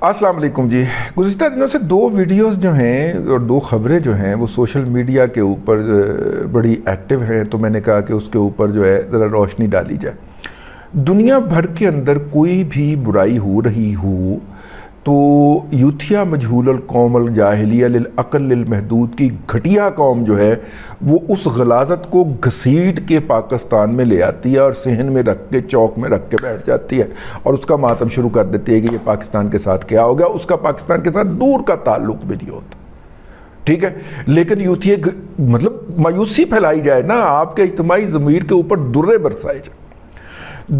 अस्सलाम वालेकुम जी। गुज़िश्ता दिनों से दो वीडियोस जो हैं और दो ख़बरें जो हैं वो सोशल मीडिया के ऊपर बड़ी एक्टिव हैं, तो मैंने कहा कि उसके ऊपर जो है ज़रा रोशनी डाली जाए। दुनिया भर के अंदर कोई भी बुराई हो रही हो तो यूथिया मजहूल कौम जाहिलिया लिल अक़ल लिल महदूद की घटिया कौम जो है वो उस गलाजत को घसीट के पाकिस्तान में ले आती है और सहन में रख के चौक में रख के बैठ जाती है और उसका मातम शुरू कर देती है कि ये पाकिस्तान के साथ क्या हो गया। उसका पाकिस्तान के साथ दूर का ताल्लुक भी नहीं होता, ठीक है, लेकिन यूथिया मतलब मायूसी फैलाई जाए ना, आपके इज्तिमाई ज़मीर के ऊपर दुर्रे बरसाए जाए।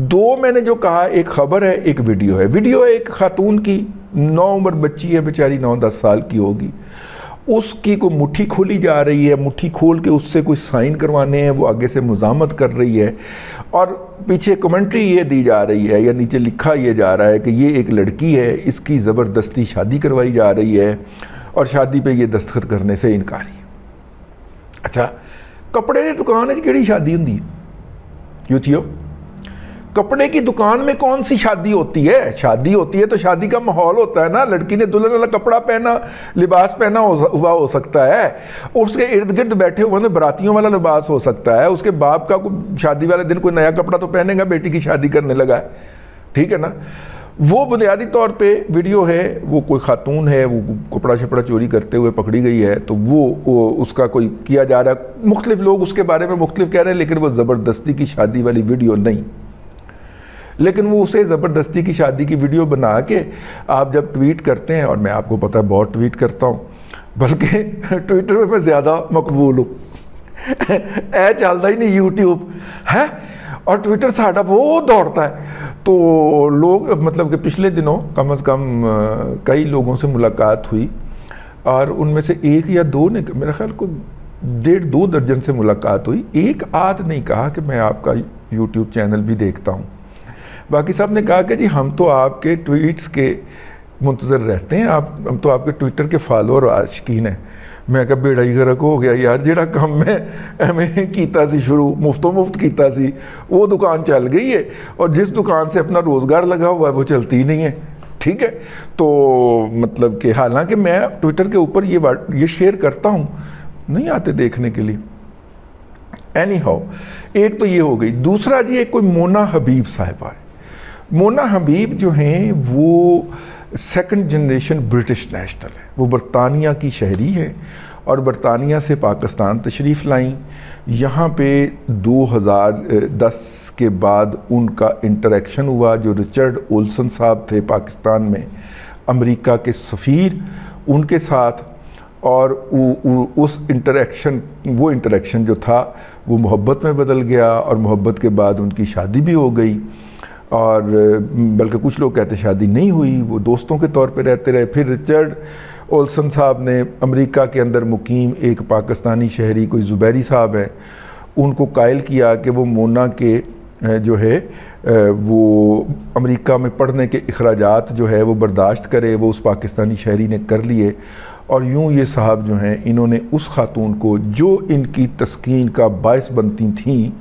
दो मैंने जो कहा, एक खबर है एक वीडियो है। वीडियो है एक खातून की, 9 उम्र बच्ची है बेचारी, 9-10 साल की होगी, उसकी को मुट्ठी खोली जा रही है, मुट्ठी खोल के उससे कोई साइन करवाने हैं, वो आगे से मुजामत कर रही है और पीछे कमेंट्री ये दी जा रही है या नीचे लिखा ये जा रहा है कि ये एक लड़की है, इसकी ज़बरदस्ती शादी करवाई जा रही है और शादी पे ये दस्तखत करने से इनकारी है। अच्छा, कपड़े की दुकान है कि शादी होंगी यूथियो? कपड़े की दुकान में कौन सी शादी होती है? शादी होती है तो शादी का माहौल होता है ना, लड़की ने दुल्हन वाला कपड़ा पहना, लिबास पहना हुआ हो सकता है, उसके इर्द गिर्द बैठे हुए बारातियों वाला लिबास हो सकता है, उसके बाप का शादी वाले दिन कोई नया कपड़ा तो पहनेगा, बेटी की शादी करने लगा है, ठीक है ना। वो बुनियादी तौर पे वीडियो है, वो कोई खातून है, वो कपड़ा शपड़ा चोरी करते हुए पकड़ी गई है, तो वो उसका कोई किया जा रहा है, मुख्तलिफ लोग उसके बारे में मुख्तलिफ कह रहे हैं, लेकिन वो ज़बरदस्ती की शादी वाली वीडियो नहीं, लेकिन वो उसे ज़बरदस्ती की शादी की वीडियो बना के आप जब ट्वीट करते हैं, और मैं आपको पता है बहुत ट्वीट करता हूँ, बल्कि ट्विटर में मैं ज़्यादा मकबूल हूँ ऐ चलता ही नहीं यूट्यूब है और ट्विटर साढ़ा बहुत दौड़ता है। तो लोग मतलब कि पिछले दिनों कम अज़ कम कई लोगों से मुलाकात हुई और उनमें से एक या दो ने, मेरा ख्याल को 1.5-2 दर्जन से मुलाकात हुई, एक आध नहीं कहा कि मैं आपका यूट्यूब चैनल भी देखता हूँ। बाकी सब ने कहा कि जी हम तो आपके ट्वीट्स के मुंतज़र रहते हैं, हम तो आपके ट्विटर के फॉलोअर आशिकीन हैं। मैं कहा बेड़ा ही गर्क हो गया यार, जिहड़ा काम मैं एवें कीता सी शुरू मुफ्तों मुफ्त कीता सी, वो दुकान चल गई है और जिस दुकान से अपना रोज़गार लगा हुआ है वो चलती ही नहीं है, ठीक है। तो मतलब कि हालांकि मैं ट्विटर के ऊपर ये शेयर करता हूँ, नहीं आते देखने के लिए। एनी हाउ, एक तो ये हो गई। दूसरा जी, एक कोई मोना हबीब साहिबा है। मोना हबीब जो हैं वो 2nd जनरेशन ब्रिटिश नेशनल है, वो बरतानिया की शहरी है और बरतानिया से पाकिस्तान तशरीफ़ लाईं। यहाँ पे 2010 के बाद उनका इंटरेक्शन हुआ, जो रिचर्ड ओल्सन साहब थे पाकिस्तान में, अमेरिका के सफ़ीर, उनके साथ, और उस वो इंटरेक्शन जो था वो मोहब्बत में बदल गया और मोहब्बत के बाद उनकी शादी भी हो गई, और बल्कि कुछ लोग कहते शादी नहीं हुई, वो दोस्तों के तौर पे रहते रहे। फिर रिचर्ड ओल्सन साहब ने अमेरिका के अंदर मुकीम एक पाकिस्तानी शहरी, कोई ज़ुबैरी साहब है, उनको कायल किया कि वो मोना के जो है वो अमेरिका में पढ़ने के अखराजात जो है वो बर्दाश्त करे, वो उस पाकिस्तानी शहरी ने कर लिए। और यूँ ये साहब जो हैं, इन्होंने उस खातून को जो इनकी तस्कीन का बायस बनती थी,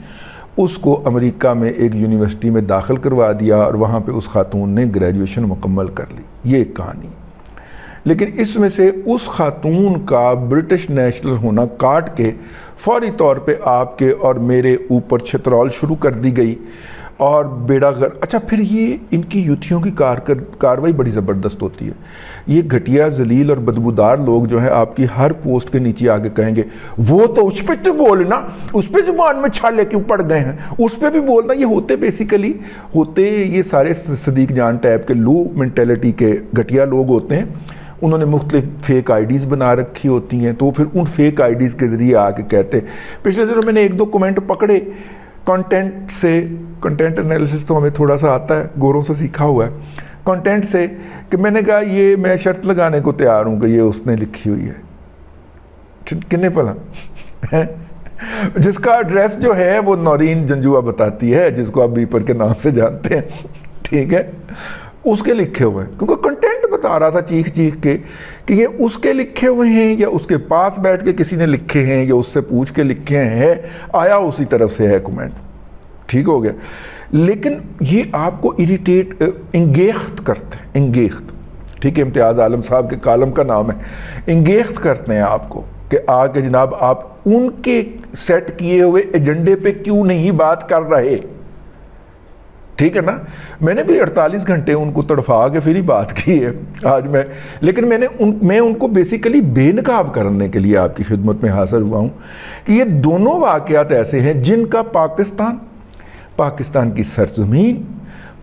उसको अमेरिका में एक यूनिवर्सिटी में दाखिल करवा दिया और वहाँ पे उस खातून ने ग्रेजुएशन मुकम्मल कर ली। ये एक कहानी। लेकिन इसमें से उस खातून का ब्रिटिश नेशनल होना काट के फौरी तौर पे आपके और मेरे ऊपर छतरौल शुरू कर दी गई और बेड़ा गर्क। अच्छा, फिर ये इनकी यूथियों की कार्रवाई बड़ी ज़बरदस्त होती है। ये घटिया जलील और बदबूदार लोग जो है आपकी हर पोस्ट के नीचे आगे कहेंगे वो तो उस पर तो बोलना, उस पर ज़ुबान में छाले क्यों पड़ गए हैं, उस पर भी बोलना। ये होते ये सारे सदीक जान टाइप के लो मेंटेलिटी के घटिया लोग होते हैं। उन्होंने मुख्तलिफ फेक आईडीज़ बना रखी होती हैं, तो फिर उन फेक आईडीज़ के ज़रिए आके कहते हैं। पिछले दिनों मैंने 1-2 कमेंट पकड़े कंटेंट से, कंटेंट एनालिसिस तो हमें थोड़ा सा आता है, गोरों से सीखा हुआ है, कंटेंट से, कि मैंने कहा ये मैं शर्त लगाने को तैयार हूँ कि ये उसने लिखी हुई है, किन्ने भला जिसका एड्रेस जो है वो नौरीन जंजुआ बताती है, जिसको आप बीपर के नाम से जानते हैं, ठीक है, उसके लिखे हुए हैं। क्योंकि कंटेंट बता रहा था चीख चीख के कि ये उसके लिखे हुए हैं या उसके पास बैठ के किसी ने लिखे हैं या उससे पूछ के लिखे हैं, आया उसी तरफ से है कमेंट, ठीक हो गया। लेकिन ये आपको इरिटेट, इंगेख्त करते हैं, इंगेख्त ठीक है, इम्तियाज़ आलम साहब के कालम का नाम है, इंगेख्त करते हैं आपको कि आके जनाब आप उनके सेट किए हुए एजेंडे पे क्यों नहीं बात कर रहे। ठीक है ना, मैंने भी 48 घंटे उनको तड़फा के फिर ही बात की है आज मैं, लेकिन मैं उनको बेसिकली बेनकाब करने के लिए आपकी खिदमत में हाजिर हुआ हूँ कि ये दोनों वाक़यात ऐसे हैं जिनका पाकिस्तान की सरजमीन,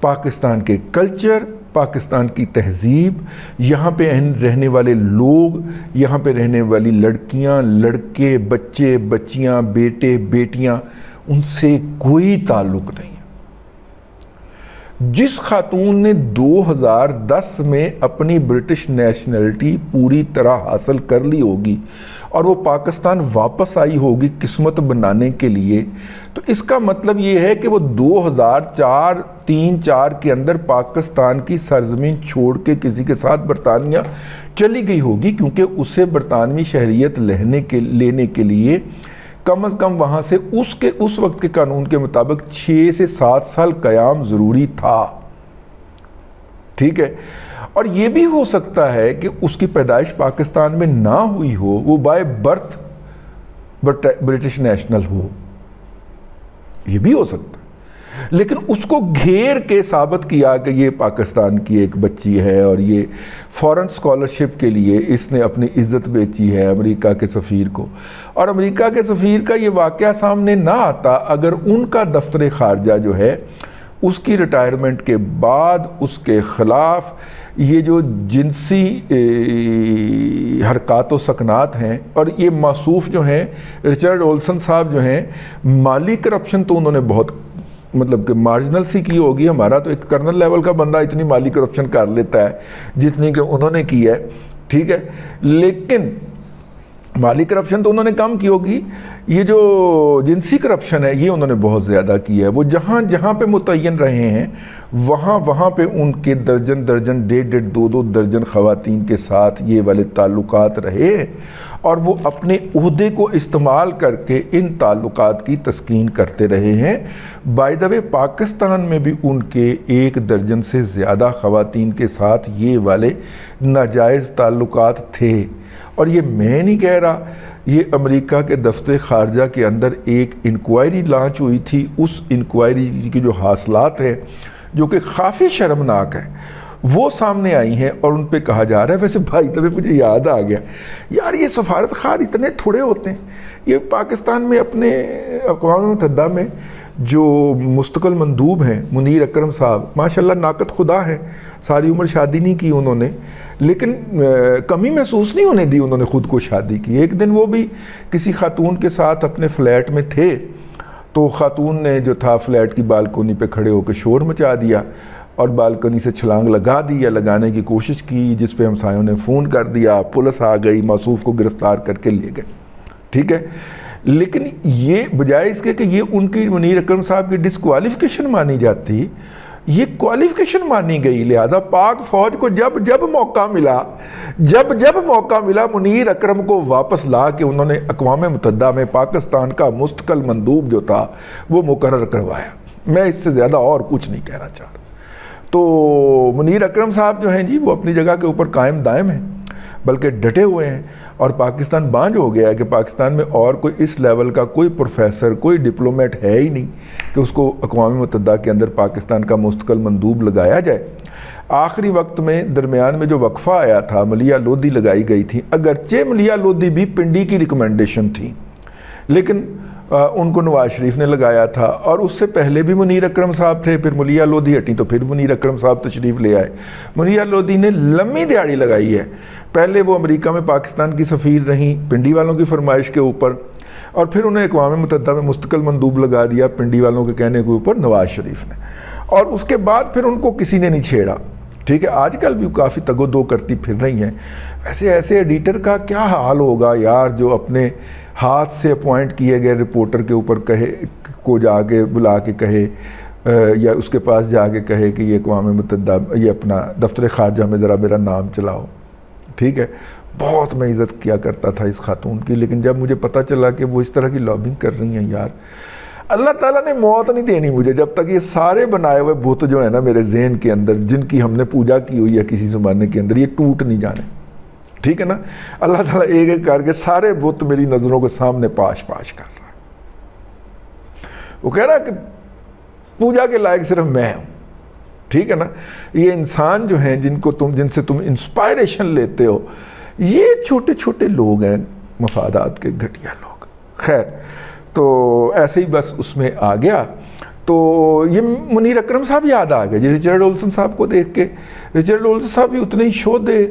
पाकिस्तान के कल्चर, पाकिस्तान की तहजीब, यहाँ पे रहने वाले लोग, यहाँ पे रहने वाली लड़कियाँ, लड़के, बच्चे, बच्चियाँ, बेटे, बेटियाँ, उनसे कोई ताल्लुक़ नहीं है। जिस खातून ने 2010 में अपनी ब्रिटिश नेशनलिटी पूरी तरह हासिल कर ली होगी और वो पाकिस्तान वापस आई होगी किस्मत बनाने के लिए, तो इसका मतलब ये है कि वो 2004 के अंदर पाकिस्तान की सरजमीन छोड़ के किसी के साथ बरतानिया चली गई होगी, क्योंकि उसे बरतानवी शहरियत लेने के लिए कम अज़ कम वहाँ से उस वक्त के कानून के मुताबिक 6 से 7 साल क़याम ज़रूरी था। ठीक है, और ये भी हो सकता है कि उसकी पैदाइश पाकिस्तान में ना हुई हो, वो बाय बर्थ ब्रिटिश नेशनल हो, ये भी हो सकता है, लेकिन उसको घेर के साबित किया कि ये पाकिस्तान की एक बच्ची है और ये फॉरेन स्कॉलरशिप के लिए इसने अपनी इज्जत बेची है अमेरिका के सफ़ीर को। और अमेरिका के सफ़ीर का ये वाक़या सामने ना आता अगर उनका दफ्तर ख़ारजा जो है उसकी रिटायरमेंट के बाद उसके ख़िलाफ़ ये जो जिनसी हरकत व सकनात हैं, और ये मासूफ जो हैं रिचर्ड ओल्सन साहब जो हैं, माली करप्शन तो उन्होंने बहुत मतलब कि मार्जिनल सी की होगी, हमारा तो एक कर्नल लेवल का बंदा इतनी माली करप्शन कर लेता है जितनी कि उन्होंने की है। ठीक है, लेकिन माली करप्शन तो उन्होंने कम की होगी, ये जो जिनसी करप्शन है ये उन्होंने बहुत ज़्यादा की है। वो जहाँ जहाँ पे मुतय्यन रहे हैं वहाँ पे उनके दर्जन 1.5 2 दर्जन ख़वातीन के साथ ये वाले ताल्लुकात रहे और वो अपने उहदे को इस्तेमाल करके इन ताल्लुकात की तस्कीन करते रहे हैं। बाय द वे पाकिस्तान में भी उनके 1 दर्जन से ज़्यादा ख़वातीन के साथ ये वाले नाजायज़ ताल्लुकात थे। और ये मैं नहीं कह रहा, ये अमेरिका के दफ्तर ख़ारजा के अंदर एक इंक्वायरी लॉन्च हुई थी, उस इंक्वायरी की जो हासिलात हैं जो कि काफ़ी शर्मनाक है वो सामने आई हैं और उन पे कहा जा रहा है। वैसे भाई तभी मुझे याद आ गया यार, ये सफारत खार इतने थोड़े होते हैं। ये पाकिस्तान में अपने अक़वाम मुत्तहिदा में जो मुस्तकिल मंदूब हैं मुनीर अकरम साहब, माशाल्लाह नाकत खुदा हैं, सारी उम्र शादी नहीं की उन्होंने, लेकिन कमी महसूस नहीं होने दी उन्होंने ख़ुद को शादी की। एक दिन वो भी किसी खातून के साथ अपने फ्लैट में थे तो खातून ने जो था फ्लैट की बालकोनी पे खड़े होकर शोर मचा दिया और बालकनी से छलांग लगा दी या लगाने की कोशिश की, जिस पे हमसायों ने फ़ोन कर दिया, पुलिस आ गई, मासूफ को गिरफ़्तार करके ले गए। ठीक है, लेकिन ये बजाय इसके कि ये उनकी मुनीर अकरम साहब की डिसक्वालिफिकेशन मानी जाती, ये क्वालिफिकेशन मानी गई। लिहाजा पाक फ़ौज को जब जब मौका मिला मुनीर अकरम को वापस ला के उन्होंने अक़वाम मुत्तहिदा में पाकिस्तान का मुस्तकिल मंदूब जो था वो मुकर्रर करवाया। मैं इससे ज़्यादा और कुछ नहीं कहना चाह रहा। तो मुनीर अकरम साहब जो हैं जी वो अपनी जगह के ऊपर कायम दायम हैं, बल्कि डटे हुए हैं, और पाकिस्तान बांझ हो गया है कि पाकिस्तान में और कोई इस लेवल का कोई प्रोफेसर, कोई डिप्लोमेट है ही नहीं कि उसको अक़वाम मुत्तहिदा के अंदर पाकिस्तान का मुस्तकिल मंदूब लगाया जाए। आखिरी वक्त में दरमियान में जो वक्फ़ा आया था, मलिया लोधी लगाई गई थी, अगरचे मलिया लोधी भी पिंडी की रिकमेंडेशन थी, लेकिन उनको नवाज शरीफ ने लगाया था, और उससे पहले भी मुनीर अकरम साहब थे, फिर मलिया लोधी हटी तो फिर मुनीर अकरम साहब तशरीफ़ ले आए। मुनीर लोधी ने लम्बी दिहाड़ी लगाई है, पहले वो अमेरिका में पाकिस्तान की सफ़ीर रहीं पिंडी वालों की फरमाइश के ऊपर, और फिर उन्हें अक़वाम मुत्तहिदा में मुस्तकिल मंदूब लगा दिया पिंडी वालों के कहने के ऊपर नवाज शरीफ ने, और उसके बाद फिर उनको किसी ने नहीं छेड़ा। ठीक है, आजकल भी काफ़ी तगोदो करती फिर रही हैं। वैसे ऐसे एडिटर का क्या हाल होगा यार, जो अपने हाथ से अपॉइंट किए गए रिपोर्टर के ऊपर को जाके बुला के कहे या उसके पास जाके कहे कि ये अक़वाम मुत्तहिदा, ये अपना दफ्तर ख़ारजा में ज़रा मेरा नाम चलाओ। ठीक है, बहुत मैं इज़्ज़त किया करता था इस खातून की, लेकिन जब मुझे पता चला कि वो इस तरह की लॉबिंग कर रही हैं यार, अल्लाह ताला ने मौत नहीं देनी मुझे जब तक ये सारे बनाए हुए बुत जो है ना मेरे जहन के अंदर, जिनकी हमने पूजा की हुई है किसी ज़माने के अंदर, ये टूट नहीं जाने। ठीक है ना, अल्लाह ताला एक एक करके सारे बुत मेरी नज़रों के सामने पाश पाश कर रहा है। वो कह रहा है कि पूजा के लायक सिर्फ मैं हूँ। ठीक है ना, ये इंसान जो हैं जिनसे तुम इंस्पायरेशन लेते हो, ये छोटे छोटे लोग हैं, मफादात के घटिया लोग। खैर, तो ऐसे ही बस उसमें आ गया। तो ये मुनीर अकरम साहब याद आ गए जी रिचर्ड ओल्सन साहब को देख के। रिचर्ड ओल्सन साहब भी उतने ही शोधे,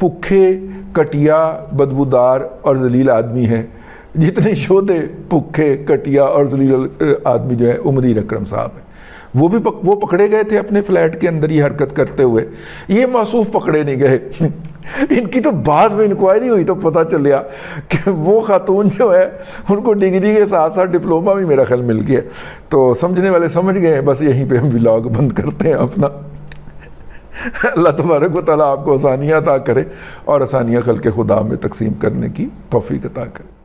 भुखे, कटिया, बदबूदार और जलील आदमी हैं जितने शोधे, भुखे, कटिया और जलील आदमी जो है वो मुनीर अकरम साहब हैं। वो पकड़े गए थे अपने फ्लैट के अंदर ही हरकत करते हुए, ये मासूफ पकड़े नहीं गए। इनकी तो बाद में इंक्वायरी हुई तो पता चलिया कि वो खातून जो है उनको डिग्री के साथ साथ डिप्लोमा भी मेरा ख्याल मिल गया। तो समझने वाले समझ गए। बस यहीं पे हम व्लॉग बंद करते हैं अपना। अल्लाह तबारक व तआला आपको आसानियाँ अता करे और आसानियाँ खल्क़े खुदा में तकसीम करने की तौफीक अता करे।